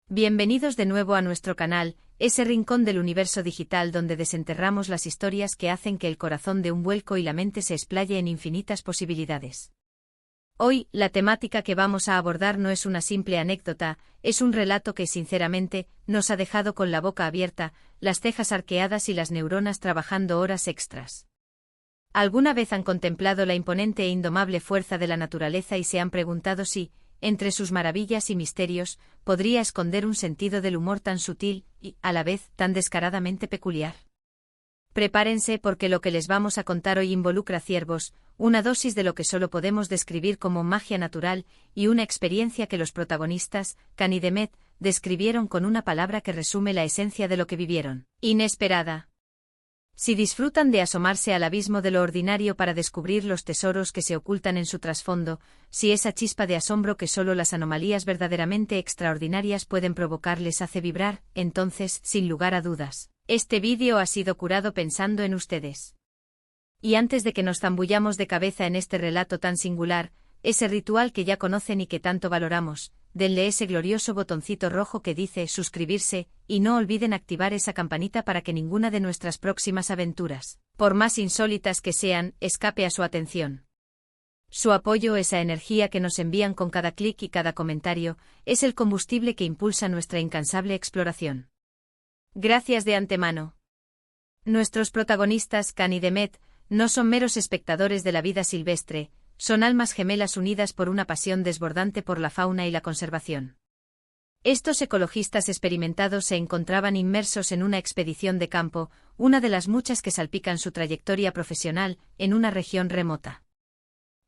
Bienvenidos de nuevo a nuestro canal, ese rincón del universo digital donde desenterramos las historias que hacen que el corazón dé un vuelco y la mente se explaye en infinitas posibilidades. Hoy, la temática que vamos a abordar no es una simple anécdota, es un relato que, sinceramente, nos ha dejado con la boca abierta, las cejas arqueadas y las neuronas trabajando horas extras. ¿Alguna vez han contemplado la imponente e indomable fuerza de la naturaleza y se han preguntado si, entre sus maravillas y misterios, podría esconder un sentido del humor tan sutil y, a la vez, tan descaradamente peculiar? Prepárense porque lo que les vamos a contar hoy involucra ciervos, una dosis de lo que solo podemos describir como magia natural y una experiencia que los protagonistas, Can y Demet, describieron con una palabra que resume la esencia de lo que vivieron: inesperada. Si disfrutan de asomarse al abismo de lo ordinario para descubrir los tesoros que se ocultan en su trasfondo, si esa chispa de asombro que solo las anomalías verdaderamente extraordinarias pueden provocar les hace vibrar, entonces, sin lugar a dudas, este vídeo ha sido curado pensando en ustedes. Y antes de que nos zambullamos de cabeza en este relato tan singular, ese ritual que ya conocen y que tanto valoramos, denle ese glorioso botoncito rojo que dice suscribirse, y no olviden activar esa campanita para que ninguna de nuestras próximas aventuras, por más insólitas que sean, escape a su atención. Su apoyo, esa energía que nos envían con cada clic y cada comentario, es el combustible que impulsa nuestra incansable exploración. Gracias de antemano. Nuestros protagonistas, Can y Demet, no son meros espectadores de la vida silvestre, son almas gemelas unidas por una pasión desbordante por la fauna y la conservación. Estos ecologistas experimentados se encontraban inmersos en una expedición de campo, una de las muchas que salpican su trayectoria profesional, en una región remota.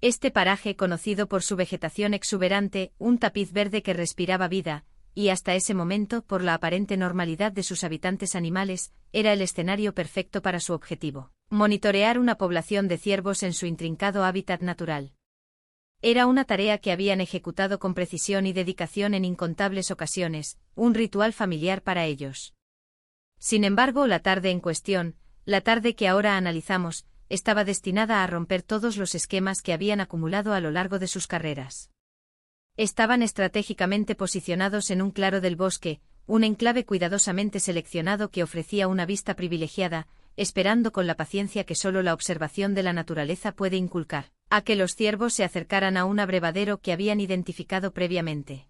Este paraje, conocido por su vegetación exuberante, un tapiz verde que respiraba vida, y hasta ese momento, por la aparente normalidad de sus habitantes animales, era el escenario perfecto para su objetivo: monitorear una población de ciervos en su intrincado hábitat natural. Era una tarea que habían ejecutado con precisión y dedicación en incontables ocasiones, un ritual familiar para ellos. Sin embargo, la tarde en cuestión, la tarde que ahora analizamos, estaba destinada a romper todos los esquemas que habían acumulado a lo largo de sus carreras. Estaban estratégicamente posicionados en un claro del bosque, un enclave cuidadosamente seleccionado que ofrecía una vista privilegiada, esperando con la paciencia que solo la observación de la naturaleza puede inculcar, a que los ciervos se acercaran a un abrevadero que habían identificado previamente.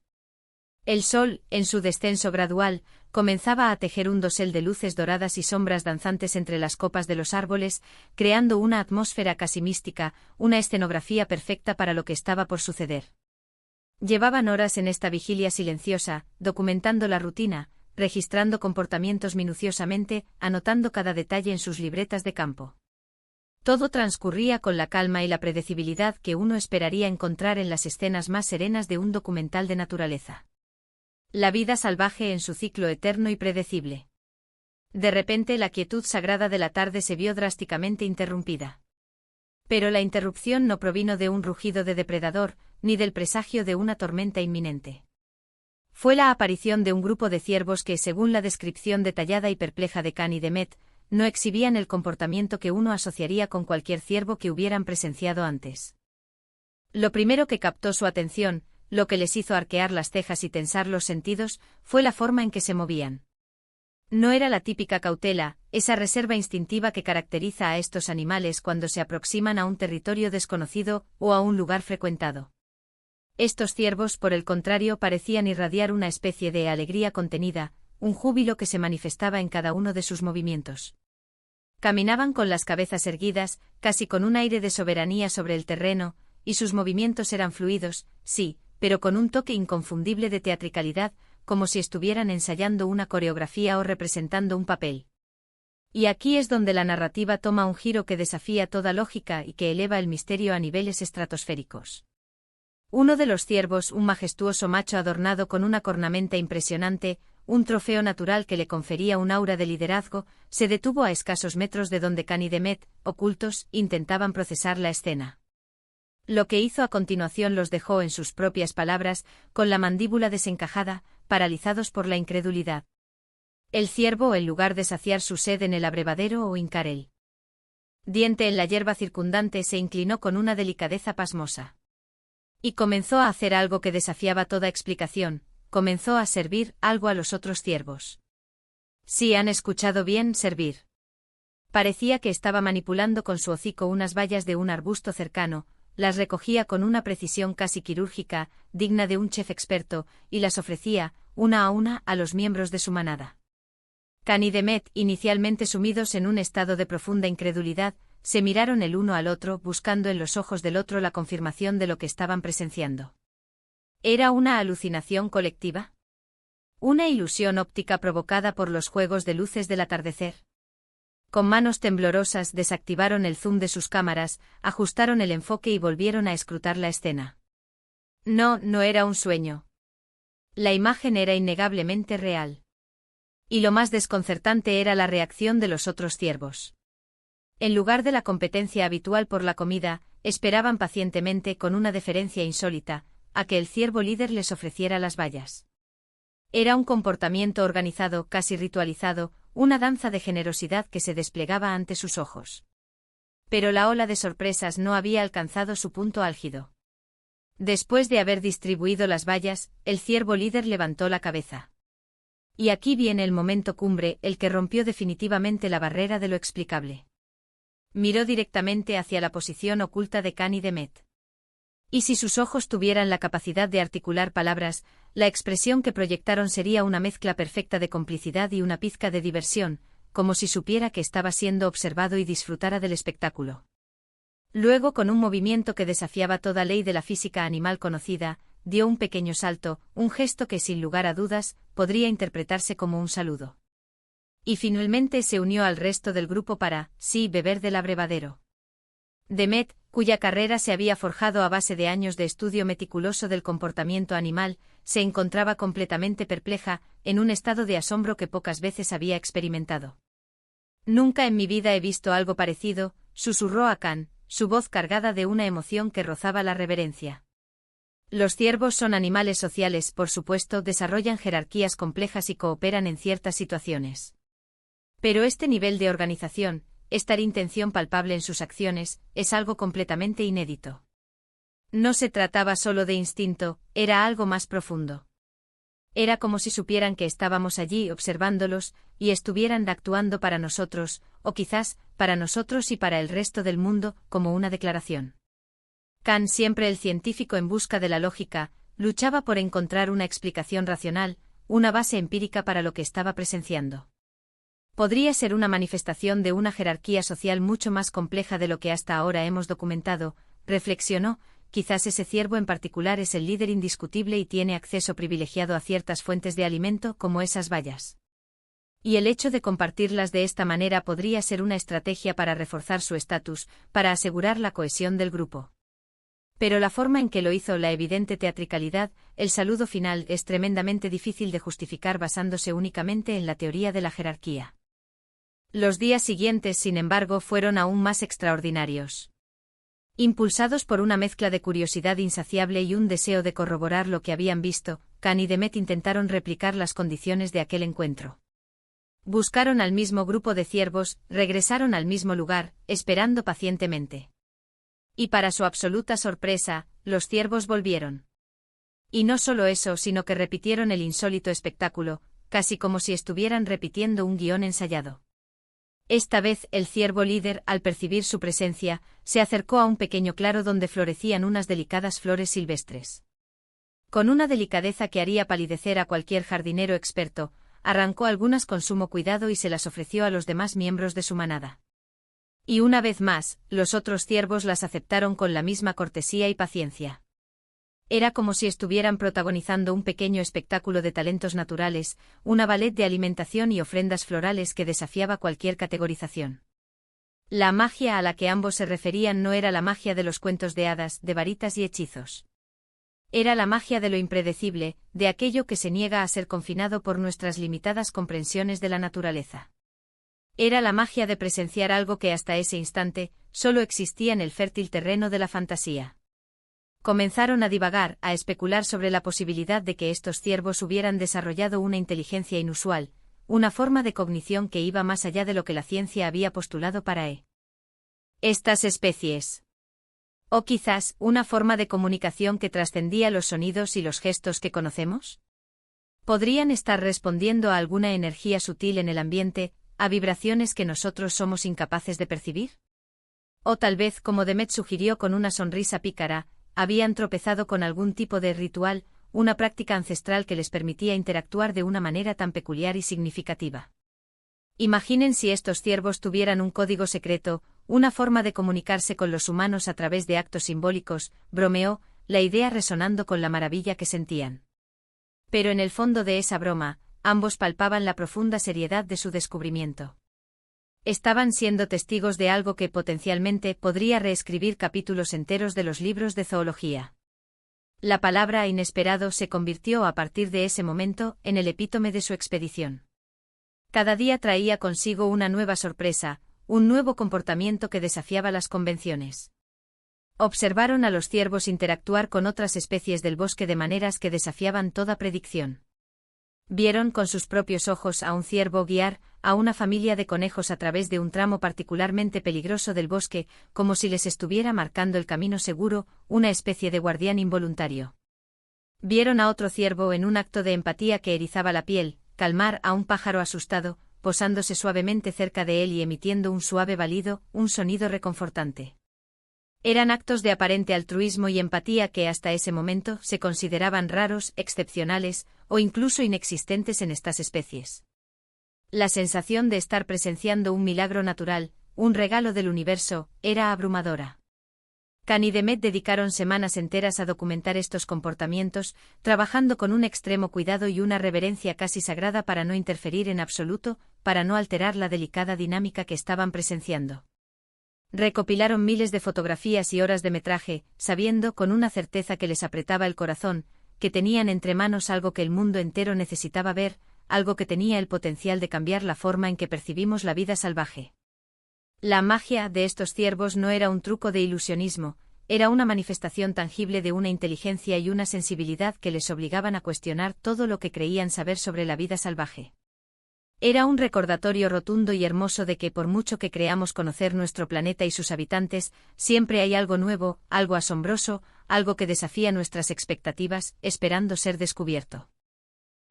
El sol, en su descenso gradual, comenzaba a tejer un dosel de luces doradas y sombras danzantes entre las copas de los árboles, creando una atmósfera casi mística, una escenografía perfecta para lo que estaba por suceder. Llevaban horas en esta vigilia silenciosa, documentando la rutina, registrando comportamientos minuciosamente, anotando cada detalle en sus libretas de campo. Todo transcurría con la calma y la predecibilidad que uno esperaría encontrar en las escenas más serenas de un documental de naturaleza. La vida salvaje en su ciclo eterno y predecible. De repente la quietud sagrada de la tarde se vio drásticamente interrumpida. Pero la interrupción no provino de un rugido de depredador, ni del presagio de una tormenta inminente. Fue la aparición de un grupo de ciervos que, según la descripción detallada y perpleja de Can y Demet, no exhibían el comportamiento que uno asociaría con cualquier ciervo que hubieran presenciado antes. Lo primero que captó su atención, lo que les hizo arquear las cejas y tensar los sentidos, fue la forma en que se movían. No era la típica cautela, esa reserva instintiva que caracteriza a estos animales cuando se aproximan a un territorio desconocido o a un lugar frecuentado. Estos ciervos, por el contrario, parecían irradiar una especie de alegría contenida, un júbilo que se manifestaba en cada uno de sus movimientos. Caminaban con las cabezas erguidas, casi con un aire de soberanía sobre el terreno, y sus movimientos eran fluidos, sí, pero con un toque inconfundible de teatricalidad, como si estuvieran ensayando una coreografía o representando un papel. Y aquí es donde la narrativa toma un giro que desafía toda lógica y que eleva el misterio a niveles estratosféricos. Uno de los ciervos, un majestuoso macho adornado con una cornamenta impresionante, un trofeo natural que le confería un aura de liderazgo, se detuvo a escasos metros de donde Can y Demet, ocultos, intentaban procesar la escena. Lo que hizo a continuación los dejó, en sus propias palabras, con la mandíbula desencajada, paralizados por la incredulidad. El ciervo, en lugar de saciar su sed en el abrevadero o hincar el diente en la hierba circundante, se inclinó con una delicadeza pasmosa. Y comenzó a hacer algo que desafiaba toda explicación: comenzó a servir algo a los otros ciervos. Sí, han escuchado bien, servir. Parecía que estaba manipulando con su hocico unas bayas de un arbusto cercano, las recogía con una precisión casi quirúrgica, digna de un chef experto, y las ofrecía, una, a los miembros de su manada. Can y Demet, inicialmente sumidos en un estado de profunda incredulidad, se miraron el uno al otro buscando en los ojos del otro la confirmación de lo que estaban presenciando. ¿Era una alucinación colectiva? ¿Una ilusión óptica provocada por los juegos de luces del atardecer? Con manos temblorosas desactivaron el zoom de sus cámaras, ajustaron el enfoque y volvieron a escrutar la escena. No, no era un sueño. La imagen era innegablemente real. Y lo más desconcertante era la reacción de los otros ciervos. En lugar de la competencia habitual por la comida, esperaban pacientemente, con una deferencia insólita, a que el ciervo líder les ofreciera las bayas. Era un comportamiento organizado, casi ritualizado, una danza de generosidad que se desplegaba ante sus ojos. Pero la ola de sorpresas no había alcanzado su punto álgido. Después de haber distribuido las bayas, el ciervo líder levantó la cabeza. Y aquí viene el momento cumbre, el que rompió definitivamente la barrera de lo explicable. Miró directamente hacia la posición oculta de Can y Demet. Y si sus ojos tuvieran la capacidad de articular palabras, la expresión que proyectaron sería una mezcla perfecta de complicidad y una pizca de diversión, como si supiera que estaba siendo observado y disfrutara del espectáculo. Luego, con un movimiento que desafiaba toda ley de la física animal conocida, dio un pequeño salto, un gesto que sin lugar a dudas, podría interpretarse como un saludo. Y finalmente se unió al resto del grupo para, sí, beber del abrevadero. Demet, cuya carrera se había forjado a base de años de estudio meticuloso del comportamiento animal, se encontraba completamente perpleja, en un estado de asombro que pocas veces había experimentado. Nunca en mi vida he visto algo parecido, susurró a Can, su voz cargada de una emoción que rozaba la reverencia. Los ciervos son animales sociales, por supuesto, desarrollan jerarquías complejas y cooperan en ciertas situaciones. Pero este nivel de organización, esta intención palpable en sus acciones, es algo completamente inédito. No se trataba solo de instinto, era algo más profundo. Era como si supieran que estábamos allí observándolos, y estuvieran actuando para nosotros, o quizás, para nosotros y para el resto del mundo, como una declaración. Can, siempre el científico en busca de la lógica, luchaba por encontrar una explicación racional, una base empírica para lo que estaba presenciando. Podría ser una manifestación de una jerarquía social mucho más compleja de lo que hasta ahora hemos documentado, reflexionó, quizás ese ciervo en particular es el líder indiscutible y tiene acceso privilegiado a ciertas fuentes de alimento como esas bayas. Y el hecho de compartirlas de esta manera podría ser una estrategia para reforzar su estatus, para asegurar la cohesión del grupo. Pero la forma en que lo hizo, la evidente teatricalidad, el saludo final, es tremendamente difícil de justificar basándose únicamente en la teoría de la jerarquía. Los días siguientes, sin embargo, fueron aún más extraordinarios. Impulsados por una mezcla de curiosidad insaciable y un deseo de corroborar lo que habían visto, Can y Demet intentaron replicar las condiciones de aquel encuentro. Buscaron al mismo grupo de ciervos, regresaron al mismo lugar, esperando pacientemente. Y para su absoluta sorpresa, los ciervos volvieron. Y no solo eso, sino que repitieron el insólito espectáculo, casi como si estuvieran repitiendo un guión ensayado. Esta vez, el ciervo líder, al percibir su presencia, se acercó a un pequeño claro donde florecían unas delicadas flores silvestres. Con una delicadeza que haría palidecer a cualquier jardinero experto, arrancó algunas con sumo cuidado y se las ofreció a los demás miembros de su manada. Y una vez más, los otros ciervos las aceptaron con la misma cortesía y paciencia. Era como si estuvieran protagonizando un pequeño espectáculo de talentos naturales, una ballet de alimentación y ofrendas florales que desafiaba cualquier categorización. La magia a la que ambos se referían no era la magia de los cuentos de hadas, de varitas y hechizos. Era la magia de lo impredecible, de aquello que se niega a ser confinado por nuestras limitadas comprensiones de la naturaleza. Era la magia de presenciar algo que hasta ese instante solo existía en el fértil terreno de la fantasía. Comenzaron a divagar, a especular sobre la posibilidad de que estos ciervos hubieran desarrollado una inteligencia inusual, una forma de cognición que iba más allá de lo que la ciencia había postulado para estas especies. O quizás, una forma de comunicación que trascendía los sonidos y los gestos que conocemos. Podrían estar respondiendo a alguna energía sutil en el ambiente, a vibraciones que nosotros somos incapaces de percibir. O tal vez, como Demet sugirió con una sonrisa pícara, habían tropezado con algún tipo de ritual, una práctica ancestral que les permitía interactuar de una manera tan peculiar y significativa. Imaginen si estos ciervos tuvieran un código secreto, una forma de comunicarse con los humanos a través de actos simbólicos, bromeó, la idea resonando con la maravilla que sentían. Pero en el fondo de esa broma, ambos palpaban la profunda seriedad de su descubrimiento. Estaban siendo testigos de algo que potencialmente podría reescribir capítulos enteros de los libros de zoología. La palabra inesperado se convirtió a partir de ese momento en el epítome de su expedición. Cada día traía consigo una nueva sorpresa, un nuevo comportamiento que desafiaba las convenciones. Observaron a los ciervos interactuar con otras especies del bosque de maneras que desafiaban toda predicción. Vieron con sus propios ojos a un ciervo guiar a una familia de conejos a través de un tramo particularmente peligroso del bosque, como si les estuviera marcando el camino seguro, una especie de guardián involuntario. Vieron a otro ciervo en un acto de empatía que erizaba la piel, calmar a un pájaro asustado, posándose suavemente cerca de él y emitiendo un suave balido, un sonido reconfortante. Eran actos de aparente altruismo y empatía que hasta ese momento se consideraban raros, excepcionales, o incluso inexistentes en estas especies. La sensación de estar presenciando un milagro natural, un regalo del universo, era abrumadora. Can y Demet dedicaron semanas enteras a documentar estos comportamientos, trabajando con un extremo cuidado y una reverencia casi sagrada para no interferir en absoluto, para no alterar la delicada dinámica que estaban presenciando. Recopilaron miles de fotografías y horas de metraje, sabiendo con una certeza que les apretaba el corazón, que tenían entre manos algo que el mundo entero necesitaba ver, algo que tenía el potencial de cambiar la forma en que percibimos la vida salvaje. La magia de estos ciervos no era un truco de ilusionismo, era una manifestación tangible de una inteligencia y una sensibilidad que les obligaban a cuestionar todo lo que creían saber sobre la vida salvaje. Era un recordatorio rotundo y hermoso de que por mucho que creamos conocer nuestro planeta y sus habitantes, siempre hay algo nuevo, algo asombroso, algo que desafía nuestras expectativas, esperando ser descubierto.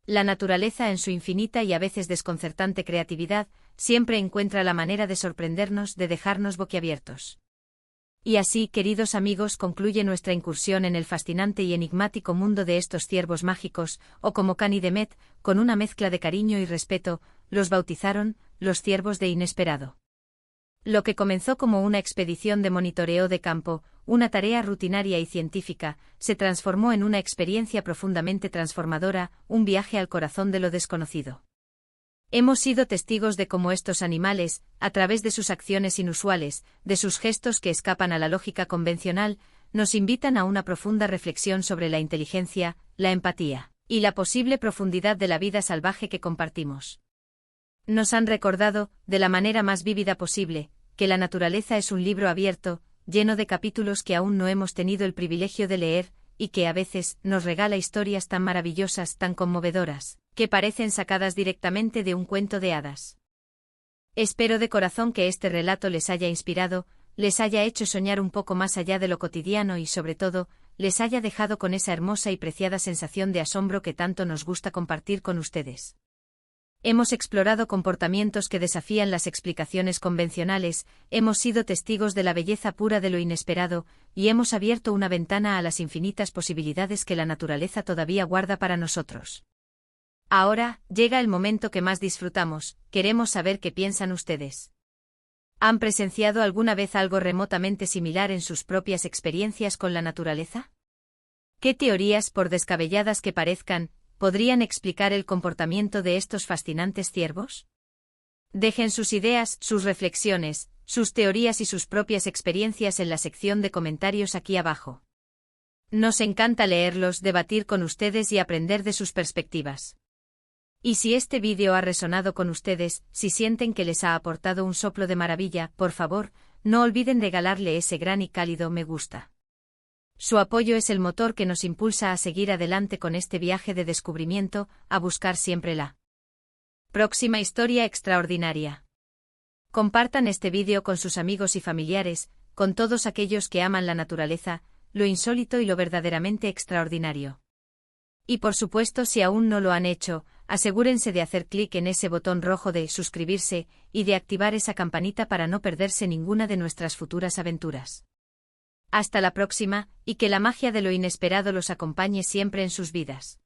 La naturaleza en su infinita y a veces desconcertante creatividad, siempre encuentra la manera de sorprendernos, de dejarnos boquiabiertos. Y así, queridos amigos, concluye nuestra incursión en el fascinante y enigmático mundo de estos ciervos mágicos, o como Can y Demet, con una mezcla de cariño y respeto, los bautizaron, los ciervos de inesperado. Lo que comenzó como una expedición de monitoreo de campo, una tarea rutinaria y científica, se transformó en una experiencia profundamente transformadora, un viaje al corazón de lo desconocido. Hemos sido testigos de cómo estos animales, a través de sus acciones inusuales, de sus gestos que escapan a la lógica convencional, nos invitan a una profunda reflexión sobre la inteligencia, la empatía, y la posible profundidad de la vida salvaje que compartimos. Nos han recordado, de la manera más vívida posible, que la naturaleza es un libro abierto, lleno de capítulos que aún no hemos tenido el privilegio de leer, y que a veces nos regala historias tan maravillosas, tan conmovedoras, que parecen sacadas directamente de un cuento de hadas. Espero de corazón que este relato les haya inspirado, les haya hecho soñar un poco más allá de lo cotidiano y sobre todo, les haya dejado con esa hermosa y preciada sensación de asombro que tanto nos gusta compartir con ustedes. Hemos explorado comportamientos que desafían las explicaciones convencionales, hemos sido testigos de la belleza pura de lo inesperado, y hemos abierto una ventana a las infinitas posibilidades que la naturaleza todavía guarda para nosotros. Ahora, llega el momento que más disfrutamos, queremos saber qué piensan ustedes. ¿Han presenciado alguna vez algo remotamente similar en sus propias experiencias con la naturaleza? ¿Qué teorías, por descabelladas que parezcan, podrían explicar el comportamiento de estos fascinantes ciervos? Dejen sus ideas, sus reflexiones, sus teorías y sus propias experiencias en la sección de comentarios aquí abajo. Nos encanta leerlos, debatir con ustedes y aprender de sus perspectivas. Y si este vídeo ha resonado con ustedes, si sienten que les ha aportado un soplo de maravilla, por favor, no olviden regalarle ese gran y cálido me gusta. Su apoyo es el motor que nos impulsa a seguir adelante con este viaje de descubrimiento, a buscar siempre la próxima historia extraordinaria. Compartan este vídeo con sus amigos y familiares, con todos aquellos que aman la naturaleza, lo insólito y lo verdaderamente extraordinario. Y por supuesto, si aún no lo han hecho, asegúrense de hacer clic en ese botón rojo de suscribirse y de activar esa campanita para no perderse ninguna de nuestras futuras aventuras. Hasta la próxima, y que la magia de lo inesperado los acompañe siempre en sus vidas.